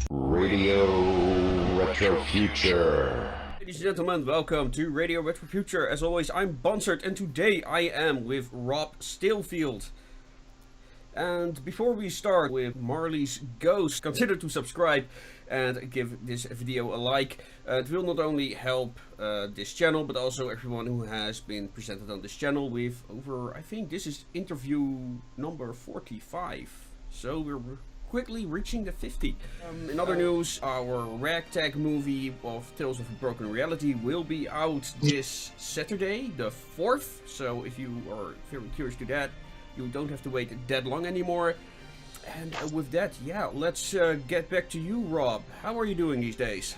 Radio Retrofuture. Ladies and gentlemen, welcome to Radio Retrofuture. As always, I'm Bansert, and today I am with Rob Stilfield. And before we start with Marley's Ghost, consider to subscribe and give this video a like. It will not only help this channel, but also everyone who has been presented on this channel with over, I think this is interview number 45. So we're quickly reaching the 50. In other news, our ragtag movie of Tales of a Broken Reality will be out this Saturday, the 4th. So if you are very curious to that, you don't have to wait that long anymore. And with that, yeah, let's get back to you, Rob. How are you doing these days?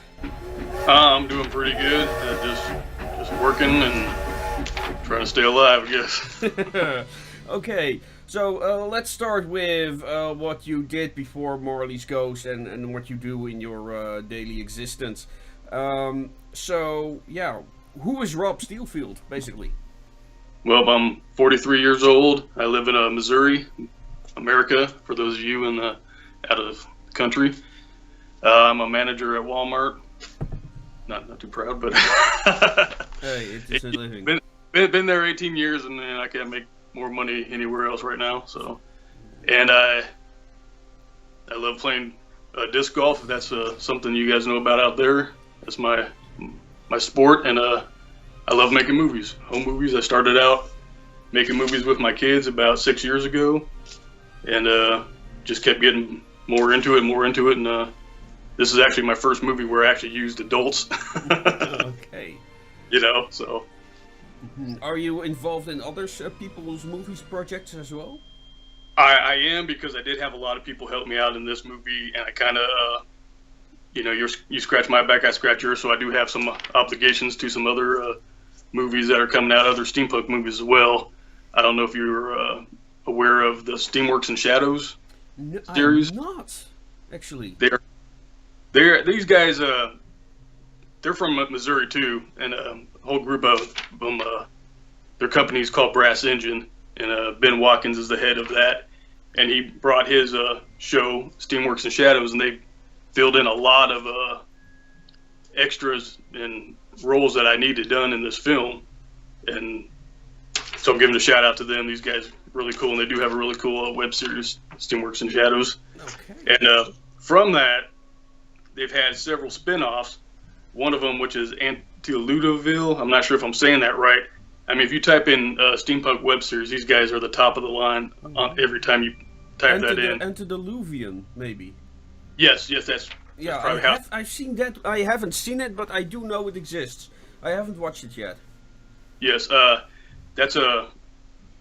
I'm doing pretty good. Just working and trying to stay alive, I guess. Okay, so let's start with what you did before Marley's Ghost and what you do in your daily existence. So, yeah, who is Rob Stilfield, basically? Well, I'm 43 years old. I live in Missouri, America, for those of you out of the country. I'm a manager at Walmart. Not too proud, but hey, it's a living. Been there 18 years, and I can't make more money anywhere else right now. So, and I love playing disc golf. If that's something you guys know about out there. That's my sport, and I love making movies, home movies. I started out making movies with my kids about 6 years ago, and just kept getting more into it, and this is actually my first movie where I actually used adults. Okay. You know, so. Are you involved in other people's movies projects as well? I am, because I did have a lot of people help me out in this movie, and I kind of, you scratch my back, I scratch yours, so I do have some obligations to some other movies that are coming out, other steampunk movies as well. I don't know if you're aware of the Steamworks and Shadows series. I'm not, actually. These guys, they're from Missouri too, and a whole group of them, their company is called Brass Engine, and Ben Watkins is the head of that, and he brought his show, Steamworks and Shadows, and they filled in a lot of extras and roles that I needed done in this film, and so I'm giving a shout out to them. These guys are really cool, and they do have a really cool web series, Steamworks and Shadows. Okay. And from that, they've had several spin-offs. One of them, which is Antediluvial. I'm not sure if I'm saying that right. I mean, if you type in steampunk web series, these guys are the top of the line every time you type that in. Antediluvian, maybe. Yes, that's yeah. I've seen that. I haven't seen it, but I do know it exists. I haven't watched it yet. Yes, that's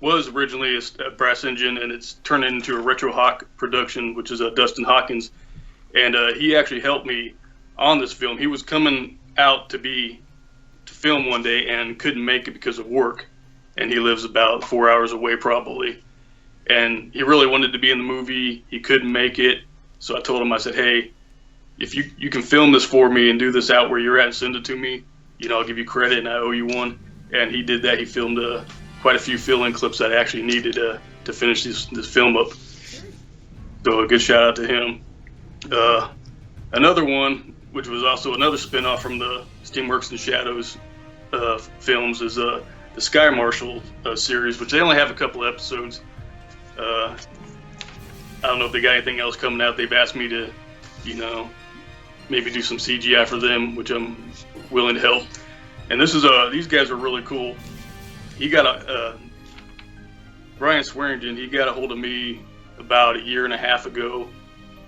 was originally a Brass Engine, and it's turned into a Retro Hawk production, which is Dustin Hawkins, and he actually helped me on this film. He was coming out to film one day and couldn't make it because of work, and he lives about 4 hours away probably, and he really wanted to be in the movie. He couldn't make it, so I told him, I said, hey, if you can film this for me and do this out where you're at and send it to me, I'll give you credit and I owe you one. And he did that. He filmed quite a few fill-in clips that I actually needed to finish this film up. So a good shout out to him. Another one, which was also another spin-off from the Steamworks and Shadows films, is the Sky Marshal series, which they only have a couple episodes. I don't know if they got anything else coming out. They've asked me to, maybe do some CGI for them, which I'm willing to help. And this is these guys are really cool. He got Brian Swearingen, he got a hold of me about a year and a half ago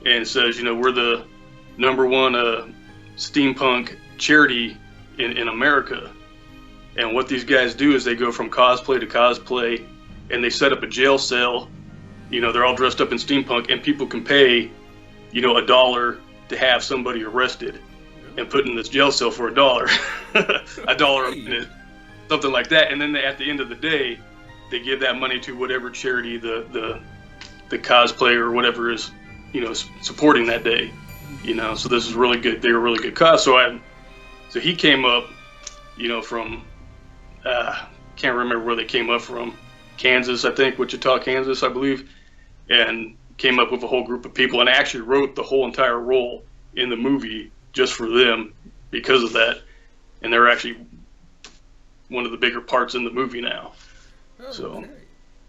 and says, we're the #1 steampunk charity in America. And what these guys do is they go from cosplay to cosplay, and they set up a jail cell. They're all dressed up in steampunk, and people can pay, $1 to have somebody arrested and put in this jail cell for $1, $1 a minute, something like that. And then at the end of the day, they give that money to whatever charity the cosplay or whatever is, supporting that day. So this is really good. They're a really good cause. So he came up, from can't remember where they came up from, Kansas, I think, Wichita, Kansas, I believe, and came up with a whole group of people and actually wrote the whole entire role in the movie just for them because of that, and they're actually one of the bigger parts in the movie now. Oh, so, okay.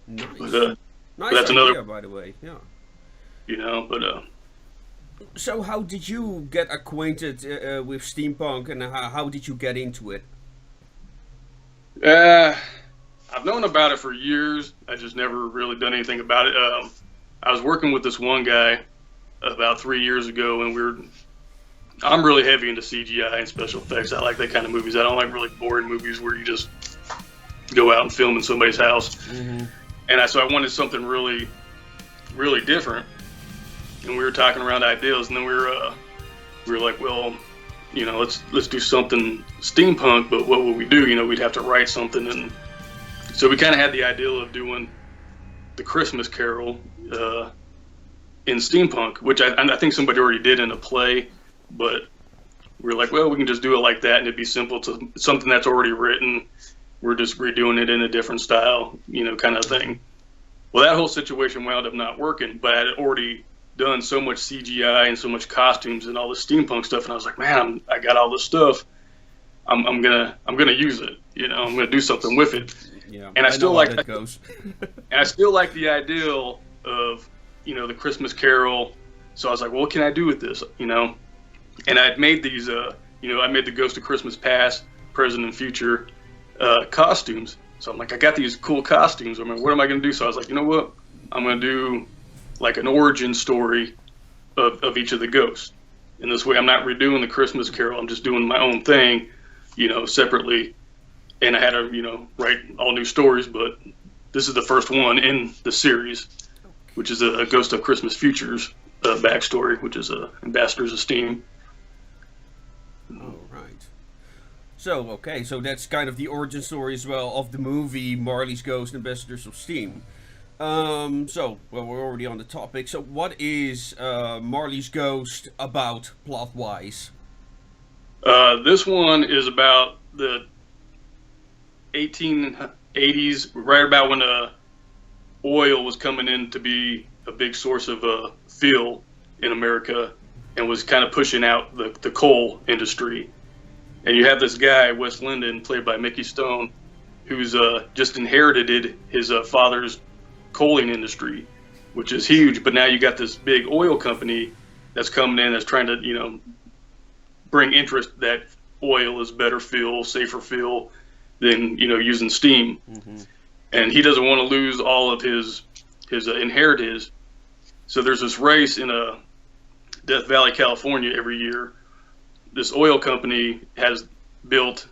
Nice. but Nice that's idea, another, by the way. Yeah. you know. But So how did you get acquainted with steampunk, and how did you get into it? I've known about it for years. I just never really done anything about it. I was working with this one guy about 3 years ago, and I'm really heavy into CGI and special effects. I like that kind of movies. I don't like really boring movies where you just go out and film in somebody's house. Mm-hmm. And so I wanted something really, really different. And we were talking around ideas, and then we were like, well, you know, let's do something steampunk, but what would we do? You know, we'd have to write something, and so we kind of had the idea of doing the Christmas Carol in steampunk, which I think somebody already did in a play, but we were like, well, we can just do it like that, and it'd be simple to something that's already written. We're just redoing it in a different style, you know, kind of thing. Well, that whole situation wound up not working, but I had already done so much CGI and so much costumes and all this steampunk stuff, and I was like, man, I got all this stuff. I'm gonna use it. You know, I'm gonna do something with it. Yeah, and I still like that goes. and I still like the ideal of, you know, the Christmas Carol. So I was like, well, what can I do with this? You know, and I'd made these, you know, I made the Ghost of Christmas Past, Present, and Future costumes. So I'm like, I got these cool costumes. I mean, what am I gonna do? So I was like, you know what? I'm gonna do like an origin story of each of the ghosts. In this way, I'm not redoing the Christmas Carol. I'm just doing my own thing, you know, separately. And I had to, you know, write all new stories, but this is the first one in the series, which is a Ghost of Christmas Futures backstory, which is Ambassadors of Steam. All right. So, okay, so that's kind of the origin story as well of the movie Marley's Ghost, Ambassadors of Steam. So, well, we're already on the topic. So, what is Marley's Ghost about plot-wise? This one is about the 1880s, right about when oil was coming in to be a big source of fuel in America, and was kind of pushing out the coal industry. And you have this guy, Wes Linden, played by Mickey Stone, who's just inherited his father's coaling industry, which is huge. But now you got this big oil company that's coming in that's trying to, you know, bring interest that oil is better fuel, safer fuel than, you know, using steam. Mm-hmm. And he doesn't want to lose all of his inheritance. So there's this race in Death Valley, California every year. This oil company has built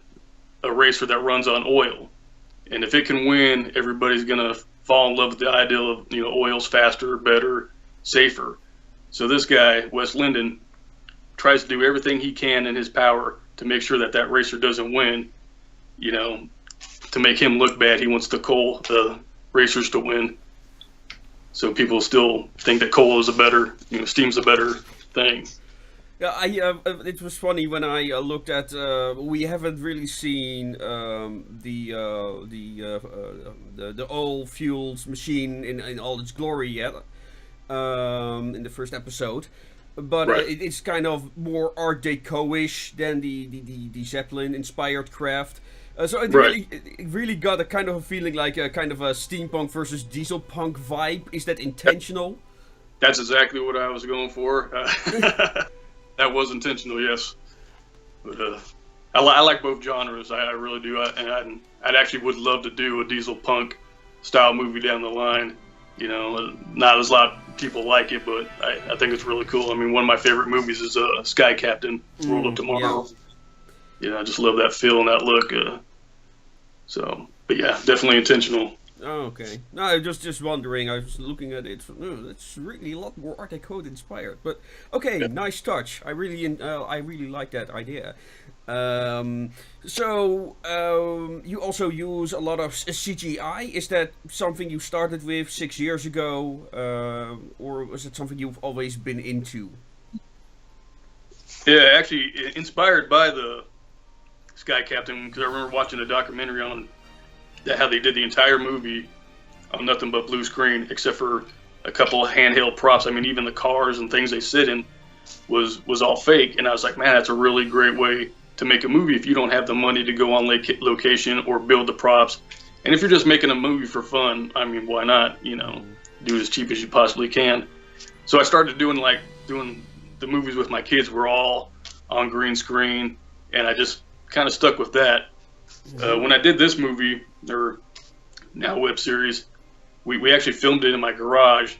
a racer that runs on oil. And if it can win, everybody's going to fall in love with the idea of, you know, oil's faster, better, safer. So this guy, Wes Linden, tries to do everything he can in his power to make sure that racer doesn't win. You know, to make him look bad, he wants the racers to win. So people still think that coal is a better, you know, steam's a better thing. Yeah, it was funny when I looked at. We haven't really seen the oil fuels machine in all its glory yet. In the first episode, but right. It's kind of more Art Deco-ish than the Zeppelin inspired craft. So it really got a kind of a feeling like a kind of a steampunk versus diesel punk vibe. Is that intentional? That's exactly what I was going for. That was intentional, yes. But I like both genres. I really do. And I'd actually would love to do a diesel punk style movie down the line. You know, not as a lot of people like it, but I think it's really cool. I mean, one of my favorite movies is Sky Captain, World of Tomorrow. Yeah, I just love that feel and that look. But yeah, definitely intentional. Oh, okay. No, I was just wondering. I was looking at it. It's really a lot more Art Deco inspired. But okay, nice touch. I really like that idea. So you also use a lot of CGI. Is that something you started with 6 years ago, or was it something you've always been into? Yeah, actually inspired by the Sky Captain, because I remember watching a documentary on how they did the entire movie on nothing but blue screen, except for a couple of handheld props. I mean, even the cars and things they sit in, was all fake. And I was like, man, that's a really great way to make a movie if you don't have the money to go on location or build the props. And if you're just making a movie for fun, I mean, why not, you know, do it as cheap as you possibly can. So I started doing the movies with my kids were all on green screen, and I just kind of stuck with that. When I did this movie, or now web series, we actually filmed it in my garage,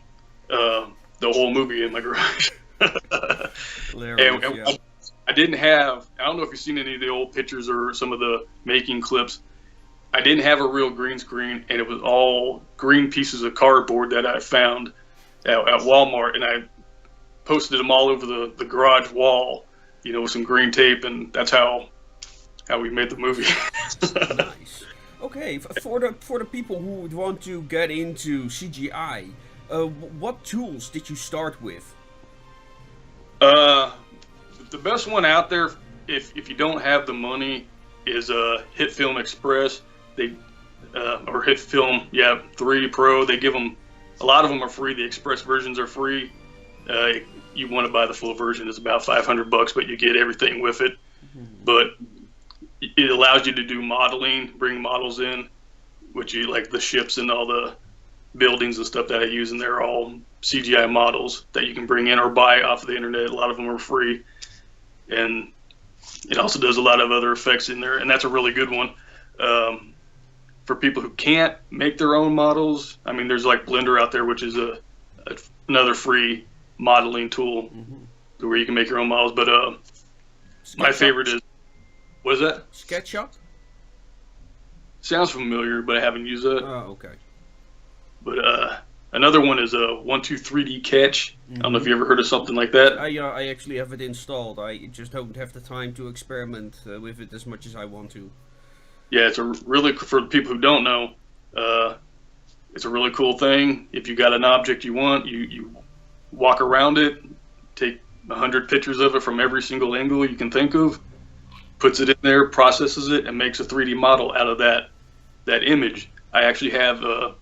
the whole movie in my garage. And I didn't have, I don't know if you've seen any of the old pictures or some of the making clips. I didn't have a real green screen, and it was all green pieces of cardboard that I found at Walmart, and I posted them all over the garage wall, you know, with some green tape, and that's how we made the movie. Nice. Okay, for the people who would want to get into CGI, what tools did you start with? The best one out there, if you don't have the money, is Hit Film Express. They or Hit Film, 3 Pro. They give them, a lot of them are free. The Express versions are free. You want to buy the full version, it's about $500, but you get everything with it. But it allows you to do modeling, bring models in, which you like the ships and all the buildings and stuff that I use, and they're all CGI models that you can bring in or buy off of the internet. A lot of them are free, and it also does a lot of other effects in there, and that's a really good one. For people who can't make their own models, I mean, there's like Blender out there, which is another free modeling tool where you can make your own models. But my favorite is, what is that? SketchUp? Sounds familiar, but I haven't used it. Oh, okay. But another one is 123D Catch. I don't know if you ever heard of something like that. I actually have it installed. I just don't have the time to experiment with it as much as I want to. Yeah, it's a really, for people who don't know, it's a really cool thing. If you got an object you want, you walk around it, take 100 pictures of it from every single angle you can think of, puts it in there, processes it, and makes a 3D model out of that image. I actually have, I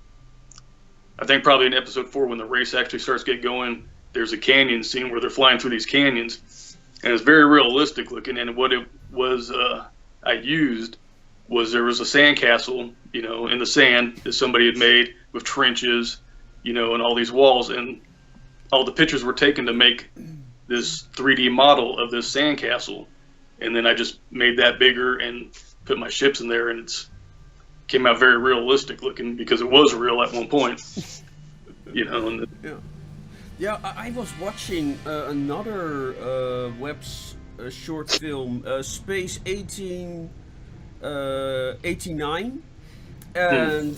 think probably in episode 4, when the race actually starts to get going, there's a canyon scene where they're flying through these canyons, and it's very realistic looking. And what it was I used was, there was a sandcastle, you know, in the sand that somebody had made with trenches, you know, and all these walls, and all the pictures were taken to make this 3D model of this sandcastle. And then I just made that bigger and put my ships in there, and it's came out very realistic looking, because it was real at one point. You know. And I was watching another short film, Space 1889, and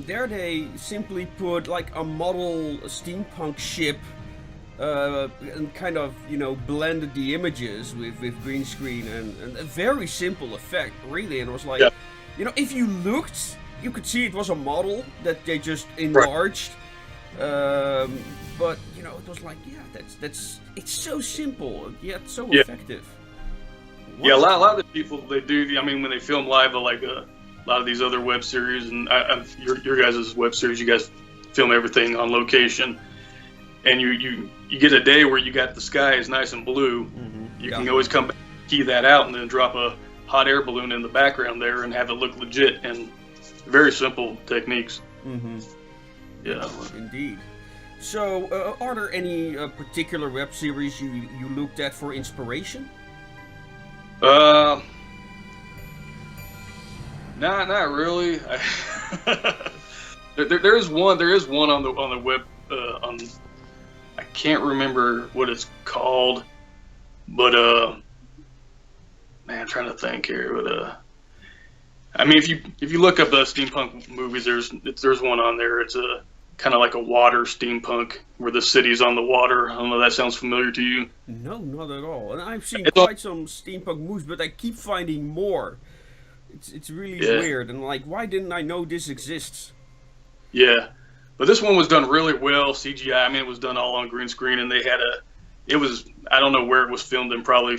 there they simply put like a model steampunk ship. And kind of, you know, blended the images with green screen, and a very simple effect, really. And it was like, you know, if you looked, you could see it was a model that they just enlarged. But you know, it was like, that's it's so simple yet so effective. Yeah, a lot of the people, they do. I mean, when they film live, like a lot of these other web series, and your guys' web series, you guys film everything on location. And you get a day where you got the sky is nice and blue. You can always come back, key that out, and then drop a hot air balloon in the background there and have it look legit. And very simple techniques. Yeah, indeed. So, are there any particular web series you looked at for inspiration? Not really. There is one on the web I can't remember what it's called, but man, I'm trying to think here. But I mean, if you look up steampunk movies, there's one on there. It's a kind of like a water steampunk where the city's on the water. I don't know if that sounds familiar to you. No, not at all. And I've seen quite some steampunk movies, but I keep finding more. It's really weird, and like, why didn't I know this exists? Yeah. But this one was done really well, CGI. I mean, it was done all on green screen, and they had I don't know where it was filmed in, probably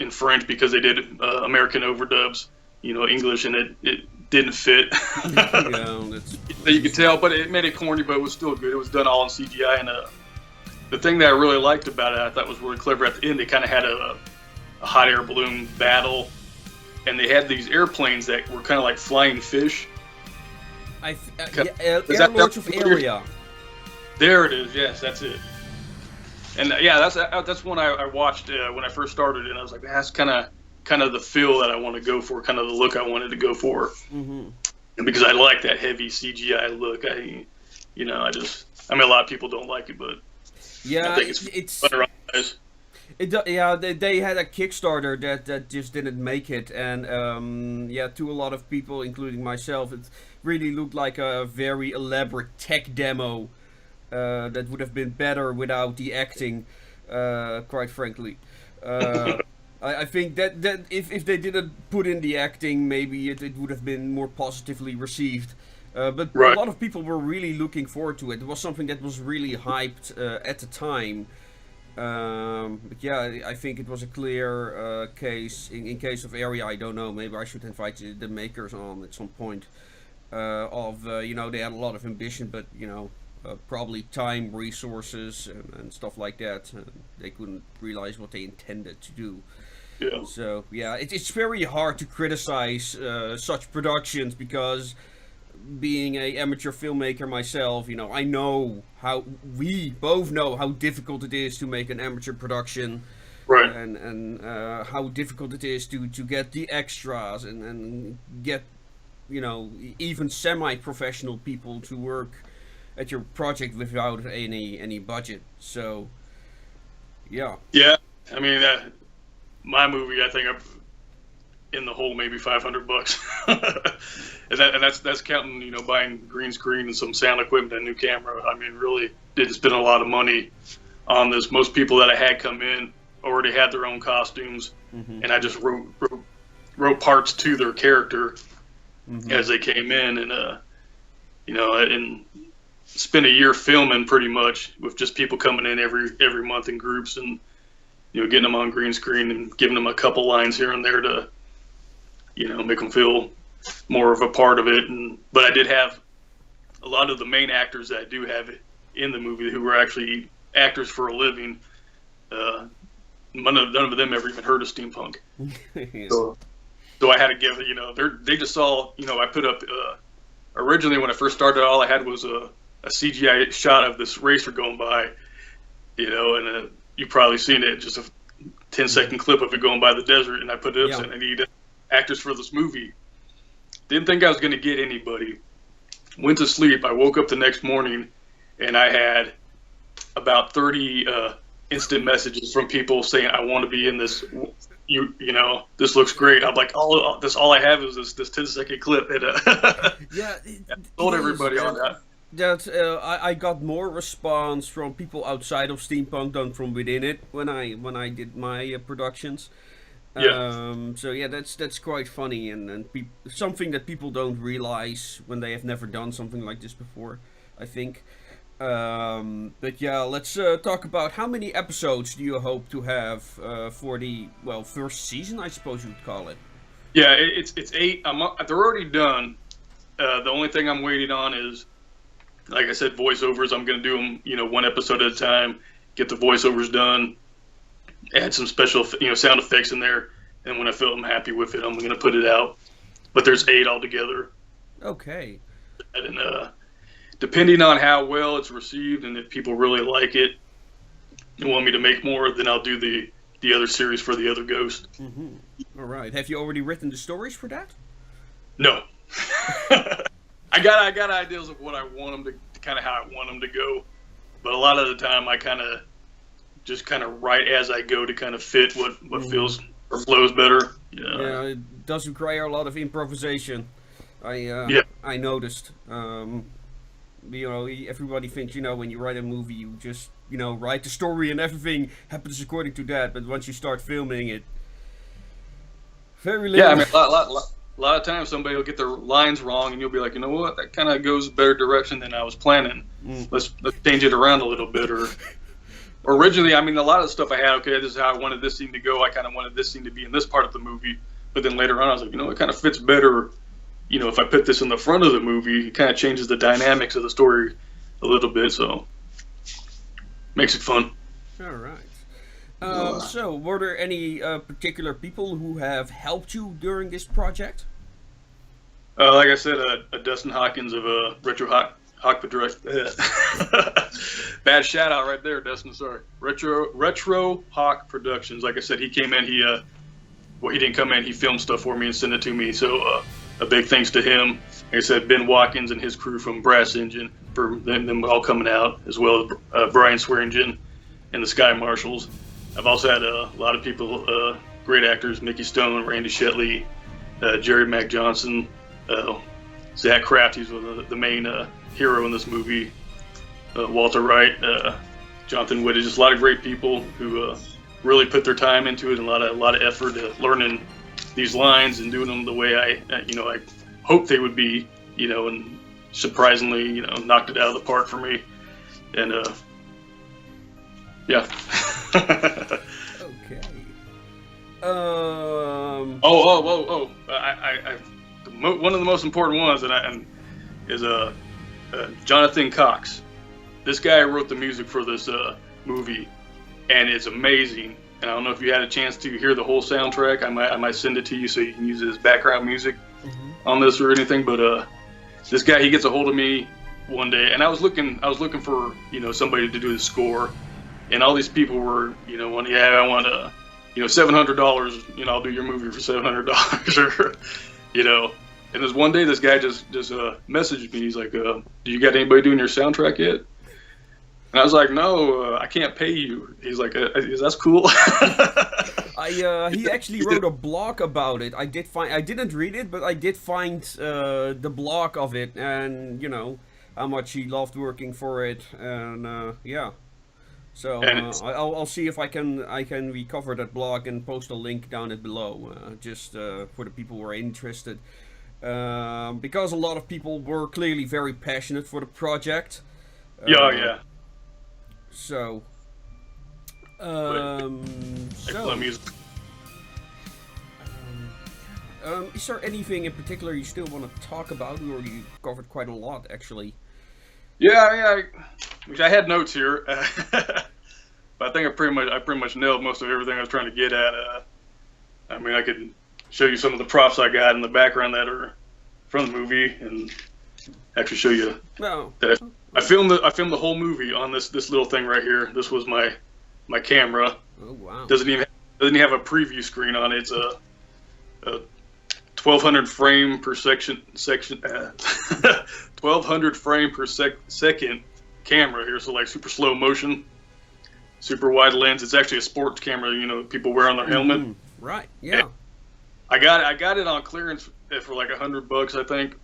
in French, because they did American overdubs, you know, English, and it didn't fit. You could tell, but it made it corny, but it was still good. It was done all in CGI, and the thing that I really liked about it, I thought was really clever. At the end, they kind of had a hot air balloon battle, and they had these airplanes that were kind of like flying fish. Air Lords of Area. There it is. Yes, that's it. And yeah, that's one I watched when I first started, and I was like, that's kind of the feel that I want to go for, kind of the look I wanted to go for. Mm-hmm. And because I like that heavy CGI look, I mean, a lot of people don't like it, but yeah, I think it's better on eyes. Yeah, they had a Kickstarter that just didn't make it, and to a lot of people, including myself, it really looked like a very elaborate tech demo that would have been better without the acting, quite frankly. I think that if they didn't put in the acting, maybe it would have been more positively received. But right. A lot of people were really looking forward to it. It was something that was really hyped at the time. But yeah, I think it was a clear case. In case of Area, I don't know. Maybe I should invite the makers on at some point. They had a lot of ambition, but probably time, resources, and stuff like that. They couldn't realize what they intended to do. Yeah. So yeah, it's very hard to criticize such productions because, being a amateur filmmaker myself, I know we both know how difficult it is to make an amateur production, right? And how difficult it is to get the extras and get even semi-professional people to work at your project without any budget. So yeah. Yeah, I mean, my movie, I think in the hole maybe $500, and that's counting buying green screen and some sound equipment and a new camera. I mean, really didn't spend a lot of money on this. Most people that I had come in already had their own costumes, mm-hmm. and I just wrote parts to their character mm-hmm. as they came in, and and spent a year filming pretty much with just people coming in every month in groups, and getting them on green screen and giving them a couple lines here and there to make them feel more of a part of it. But I did have a lot of the main actors that I do have in the movie who were actually actors for a living. None of them ever even heard of steampunk. Yes. So I had to give they just saw I put up originally when I first started, all I had was a CGI shot of this racer going by, and you've probably seen it, just a 10-second clip of it going by the desert, and I put it up saying I need actors for this movie. Didn't think I was going to get anybody. Went to sleep. I woke up the next morning, and I had about 30 instant messages from people saying, I want to be in this. This looks great. I'm like, all I have is this 10-second clip. And, I told everybody on that. I got more response from people outside of steampunk than from within it when I did my productions. Yeah. So yeah, that's quite funny and something that people don't realize when they have never done something like this before, I think. But yeah, let's talk about how many episodes do you hope to have for the first season, I suppose you would call it. Yeah, it's 8. They're already done. The only thing I'm waiting on is, like I said, voiceovers. I'm going to do them, one episode at a time. Get the voiceovers done. Add some special, sound effects in there. And when I feel I'm happy with it, I'm going to put it out. But there's 8 altogether. Okay. And depending on how well it's received and if people really like it and want me to make more, then I'll do the other series for the other Ghost. Mm-hmm. All right. Have you already written the stories for that? No. I got ideas of what I want them to kind of how I want them to go, but a lot of the time I just write as I go to kind of fit what feels or flows better. Yeah, it does require a lot of improvisation. I noticed. Everybody thinks when you write a movie you just write the story and everything happens according to that, but once you start filming it, very little. Yeah, I mean a lot of times somebody will get their lines wrong and you'll be like, you know what, that kind of goes a better direction than I was planning. Let's change it around a little bit. Or originally, I mean, a lot of the stuff I had, okay, this is how I wanted this scene to go. I kind of wanted this scene to be in this part of the movie. But then later on, I was like, it kind of fits better, if I put this in the front of the movie. It kind of changes the dynamics of the story a little bit. So makes it fun. All right. So, were there any particular people who have helped you during this project? Like I said, Dustin Hawkins of Retro Hawk bad shout out right there, Dustin. Sorry, Retro Hawk Productions. Like I said, he came in. He didn't come in. He filmed stuff for me and sent it to me. So a big thanks to him. Like I said, Ben Watkins and his crew from Brass Engine for them all coming out, as well as Brian Swearingen and the Sky Marshals. I've also had a lot of people, great actors: Mickey Stone, Randy Shetley, Jerry Mac Johnson. Zach Kraft, he's the main hero in this movie. Walter Wright, Jonathan Witt, just a lot of great people who really put their time into it and a lot of effort learning these lines and doing them the way I hoped they would be, and surprisingly, knocked it out of the park for me. And yeah. Okay. One of the most important ones, is Jonathan Cox. This guy wrote the music for this movie, and it's amazing. And I don't know if you had a chance to hear the whole soundtrack. I might send it to you so you can use it as background music on this or anything. But this guy, he gets a hold of me one day, and I was looking for somebody to do the score, and all these people were I want $700. I'll do your movie for $700, or And there's one day this guy just messaged me. He's like, "Do you got anybody doing your soundtrack yet?" And I was like, "No, I can't pay you." He's like, "That's cool." He actually wrote a blog about it. I didn't read it, but I did find the blog of it, and how much he loved working for it, and yeah. So I'll see if I can recover that blog and post a link down it below, just for the people who are interested. Because a lot of people were clearly very passionate for the project. Yeah. So, is there anything in particular you still want to talk about, or you covered quite a lot actually? Yeah. Which I had notes here, but I think I pretty much nailed most of everything I was trying to get at. I could show you some of the props I got in the background that are from the movie, and actually show you that I filmed the whole movie on this little thing right here. This was my camera. Oh wow! Doesn't even have a preview screen on it. It's a 1200 frame per section 1200 frame per second camera here. So like super slow motion, super wide lens. It's actually a sports camera. People wear on their helmet. Right. Yeah. And I got it on clearance for like $100, I think.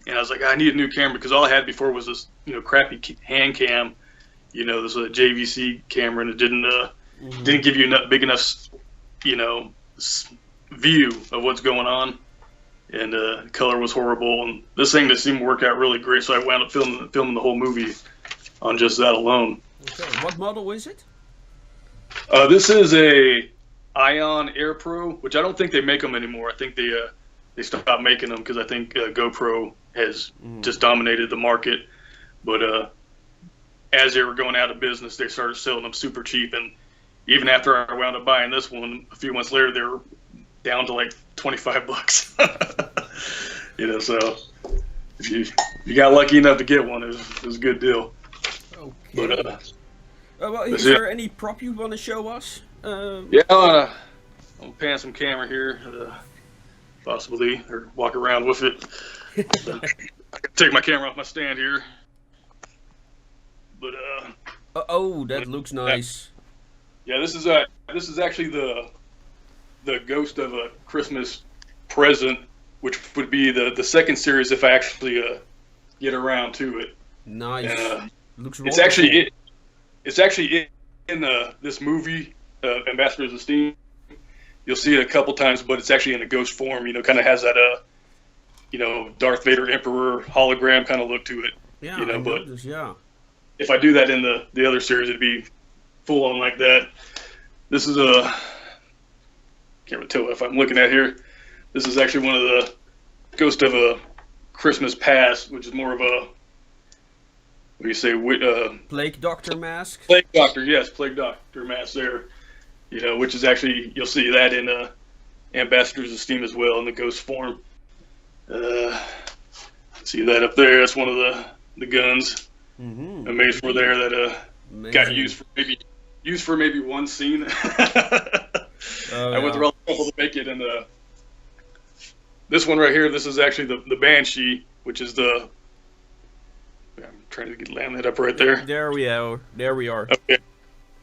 And I was like, I need a new camera because all I had before was this, crappy hand cam. This was a JVC camera, and it didn't give you big enough, view of what's going on, and color was horrible. And this thing just seemed to work out really great, so I wound up filming the whole movie on just that alone. Okay, what model is it? This is a Ion Air Pro, which I don't think they make them anymore. I think they stopped making them because I think GoPro has just dominated the market. But as they were going out of business, they started selling them super cheap. And even after I wound up buying this one, a few months later, they were down to like $25. So if you got lucky enough to get one, it was a good deal. Okay. But is there any prop you want to show us? Yeah, I'm pan some camera here, possibly, or walk around with it. So, I can take my camera off my stand here. But that looks nice. Yeah, this is actually the Ghost of a Christmas Present, which would be the second series if I actually get around to it. Nice. And, looks it's actually in this movie, Ambassadors of Steam. You'll see it a couple times, but it's actually in a ghost form. Kind of has that Darth Vader Emperor hologram kind of look to it. Yeah, yeah. If I do that in the other series, it'd be full on like that. This is can't really tell if I'm looking at here. This is actually one of the Ghost of a Christmas Past, which is more of do you say, Plague Doctor mask. Plague Doctor, yes, Plague Doctor mask there. You know, which is actually, you'll see that in Ambassadors of Steam as well in the ghost form. See that up there? That's one of the guns I made for there that got used for maybe one scene. I went through all the trouble to make it, and this one right here, this is actually the Banshee, which is the. I'm trying to land that up right there. There we are. There we are. Okay.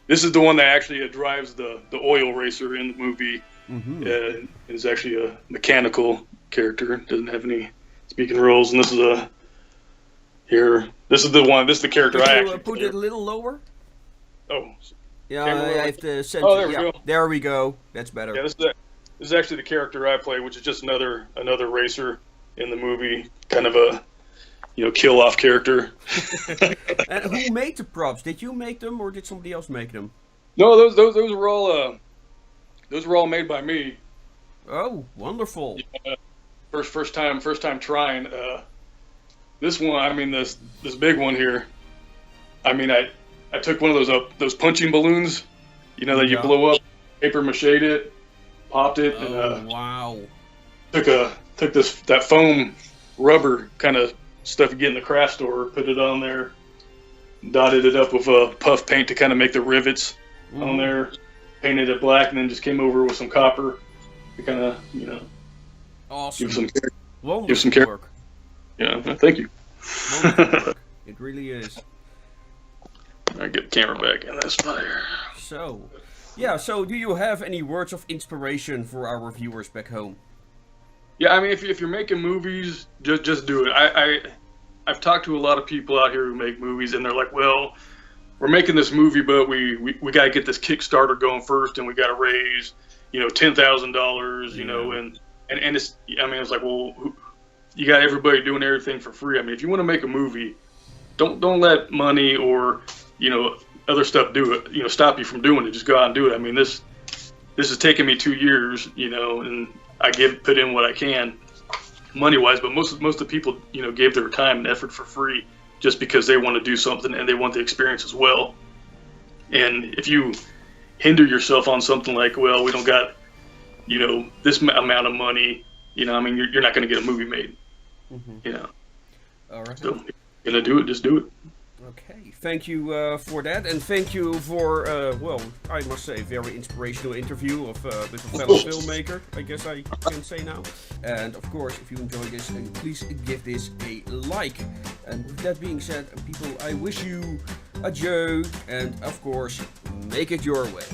This is the one that actually drives the oil racer in the movie. It's actually a mechanical character. Doesn't have any speaking roles, and this is This is the one. This is the character I actually put it a little lower. Oh. Yeah, I have to center. Oh, there we go. There we go. That's better. Yeah, this is actually the character I play, which is just another racer in the movie, kind of a kill off character. And who made the props? Did you make them, or did somebody else make them? No, those were all made by me. Oh, wonderful! Yeah, first time trying. This one, I mean this big one here. I mean I took one of those punching balloons, that you blow up, paper mache'd it, popped it, and wow! Took that foam rubber kind of stuff you get in the craft store, put it on there, dotted it up with puff paint to kind of make the rivets on there, painted it black, and then just came over with some copper to kind of awesome. give some care. Work. Yeah, thank you. Work. It really is. I get the camera back in this fire. So, yeah. So, do you have any words of inspiration for our viewers back home? Yeah, I mean, if you're making movies, just do it. I've talked to a lot of people out here who make movies, and they're like, "Well, we're making this movie, but we got to get this Kickstarter going first, and we got to raise, $10,000, and it's. I mean, it's like, well, you got everybody doing everything for free. I mean, if you want to make a movie, don't let money or other stuff do it. Stop you from doing it. Just go out and do it. I mean, this has taken me 2 years, and I put in what I can, money-wise. But most of the people, gave their time and effort for free just because they want to do something and they want the experience as well. And if you hinder yourself on something like, well, we don't got, this amount of money, I mean, you're not going to get a movie made. All right. So, if you're going to do it, just do it. Okay, thank you for that, and thank you for, I must say, very inspirational interview with a fellow filmmaker, I guess I can say now. And of course, if you enjoyed this, please give this a like. And with that being said, people, I wish you adieu, and of course, make it your way.